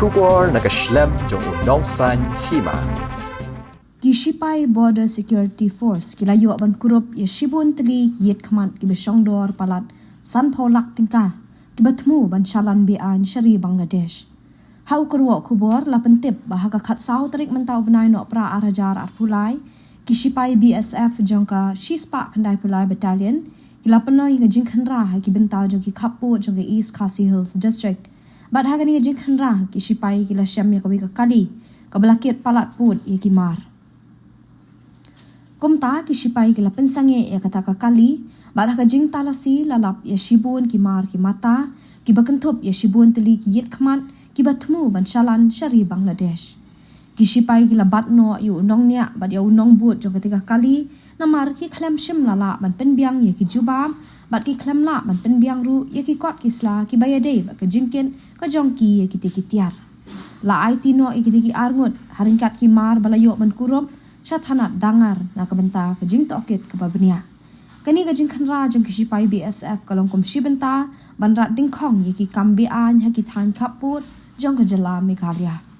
Shongdor nakaslem jong unongsan Hima. Shipai Border Security Force kilayo ban Kurup ya Shibun tli Ïitkhmat kiba Shongdor Palat san Palat tingka kiba Thmu ban Shalan bian Shari Bangladesh. Hau kerwa kubor la pentip bahaka khat sau tarik mentau benai no pra arajar arpulai Shipai BSF jongka Shispa khandai pulai battalion kila penoi ngajing khandra ha ki bentau jongki Kapu jongki East Khasi Hills District. Bad ha gani ngajing khandra Shipai kila syam ya kawi ka kali kabalakit Palat put ya kimar. Komta Shipai kila pensange ya kata kakali badah kajing talasi lalap ya Shibun kimar ki mata ki bakentup ya Shibun teli ki Ïitkhmat ki Thmu ban Shalan Shari Bangladesh. Shipai kila batno yu unong nia bad ya unong but jong ketiga kali namar ki klem shim lala ban penbiang ya ki jubam bad ki klem la ban penbiang ru ya ki kot kisla ki bayade bad kajingken ka jongki ya ki tikitiar. La ai tino ikiti ki arngut haringkat ki mar balayo ban Kurup syathanat dangar na kabenta kajing tokit kababnia. Kani kajing khanra jong Shipai BSF kalongkom shibenta banrat dingkhong yeki kambian haki than khaput jong kajala Meghalaya.